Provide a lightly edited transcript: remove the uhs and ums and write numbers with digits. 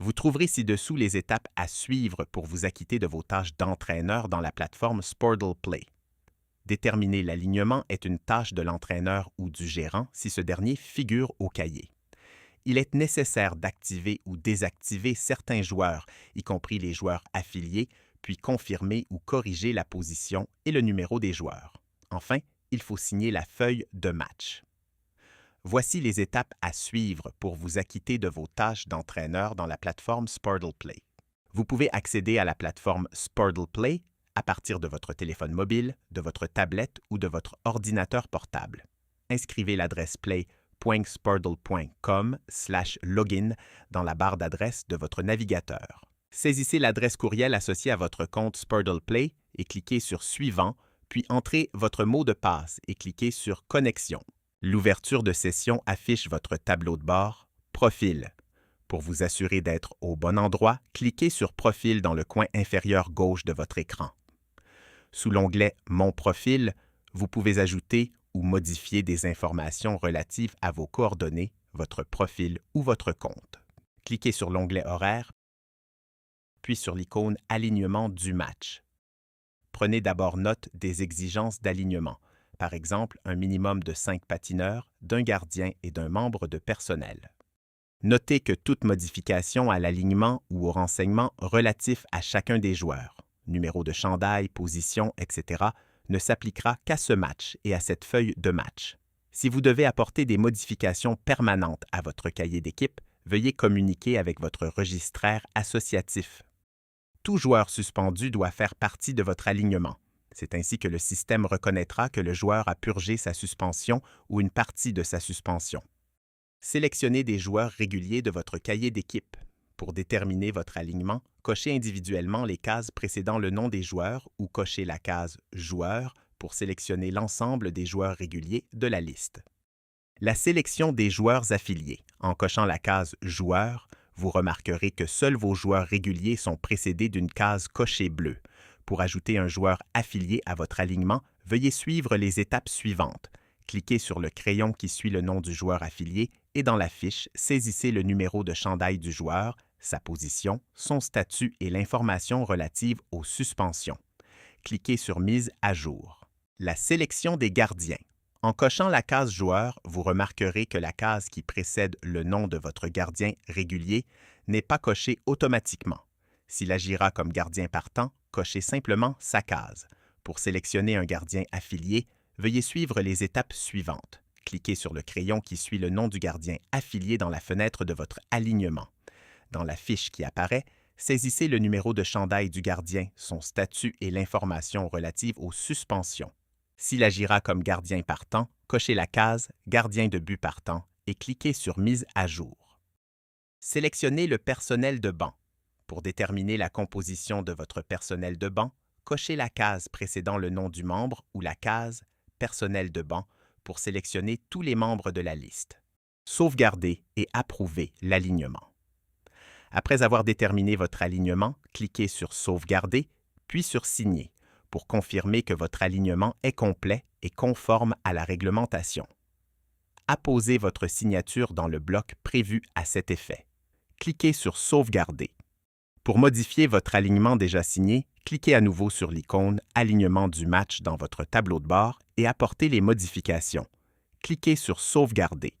Vous trouverez ci-dessous les étapes à suivre pour vous acquitter de vos tâches d'entraîneur dans la plateforme Sportle Play. Déterminer l'alignement est une tâche de l'entraîneur ou du gérant si ce dernier figure au cahier. Il est nécessaire d'activer ou désactiver certains joueurs, y compris les joueurs affiliés, puis confirmer ou corriger la position et le numéro des joueurs. Enfin, il faut signer la feuille de match. Voici les étapes à suivre pour vous acquitter de vos tâches d'entraîneur dans la plateforme Sportle Play. Vous pouvez accéder à la plateforme Sportle Play à partir de votre téléphone mobile, de votre tablette ou de votre ordinateur portable. Inscrivez l'adresse play.sportle.com/login dans la barre d'adresse de votre navigateur. Saisissez l'adresse courriel associée à votre compte Sportle Play et cliquez sur Suivant, puis entrez votre mot de passe et cliquez sur Connexion. L'ouverture de session affiche votre tableau de bord Profil. Pour vous assurer d'être au bon endroit, cliquez sur Profil dans le coin inférieur gauche de votre écran. Sous l'onglet Mon profil, vous pouvez ajouter ou modifier des informations relatives à vos coordonnées, votre profil ou votre compte. Cliquez sur l'onglet Horaire, puis sur l'icône Alignement du match. Prenez d'abord note des exigences d'alignement, par exemple un minimum de 5 patineurs, d'un gardien et d'un membre de personnel. Notez que toute modification à l'alignement ou au renseignement relatif à chacun des joueurs, numéro de chandail, position, etc., ne s'appliquera qu'à ce match et à cette feuille de match. Si vous devez apporter des modifications permanentes à votre cahier d'équipe, veuillez communiquer avec votre registraire associatif. Tout joueur suspendu doit faire partie de votre alignement. C'est ainsi que le système reconnaîtra que le joueur a purgé sa suspension ou une partie de sa suspension. Sélectionnez des joueurs réguliers de votre cahier d'équipe. Pour déterminer votre alignement, cochez individuellement les cases précédant le nom des joueurs ou cochez la case « Joueurs » pour sélectionner l'ensemble des joueurs réguliers de la liste. La sélection des joueurs affiliés. En cochant la case « Joueurs », vous remarquerez que seuls vos joueurs réguliers sont précédés d'une case cochée bleue. Pour ajouter un joueur affilié à votre alignement, veuillez suivre les étapes suivantes. Cliquez sur le crayon qui suit le nom du joueur affilié et dans la fiche, saisissez le numéro de chandail du joueur, sa position, son statut et l'information relative aux suspensions. Cliquez sur Mise à jour. La sélection des gardiens. En cochant la case « Joueur », vous remarquerez que la case qui précède le nom de votre gardien régulier n'est pas cochée automatiquement. S'il agira comme gardien partant, cochez simplement sa case. Pour sélectionner un gardien affilié, veuillez suivre les étapes suivantes. Cliquez sur le crayon qui suit le nom du gardien affilié dans la fenêtre de votre alignement. Dans la fiche qui apparaît, saisissez le numéro de chandail du gardien, son statut et l'information relative aux suspensions. S'il agira comme gardien partant, cochez la case « Gardien de but partant » et cliquez sur « Mise à jour ». Sélectionnez le personnel de banc. Pour déterminer la composition de votre personnel de banc, cochez la case précédant le nom du membre ou la case « Personnel de banc » pour sélectionner tous les membres de la liste. Sauvegardez et approuvez l'alignement. Après avoir déterminé votre alignement, cliquez sur « Sauvegarder » puis sur « Signer » pour confirmer que votre alignement est complet et conforme à la réglementation. Apposez votre signature dans le bloc prévu à cet effet. Cliquez sur « Sauvegarder ». Pour modifier votre alignement déjà signé, cliquez à nouveau sur l'icône « Alignement du match » dans votre tableau de bord et apportez les modifications. Cliquez sur « Sauvegarder ».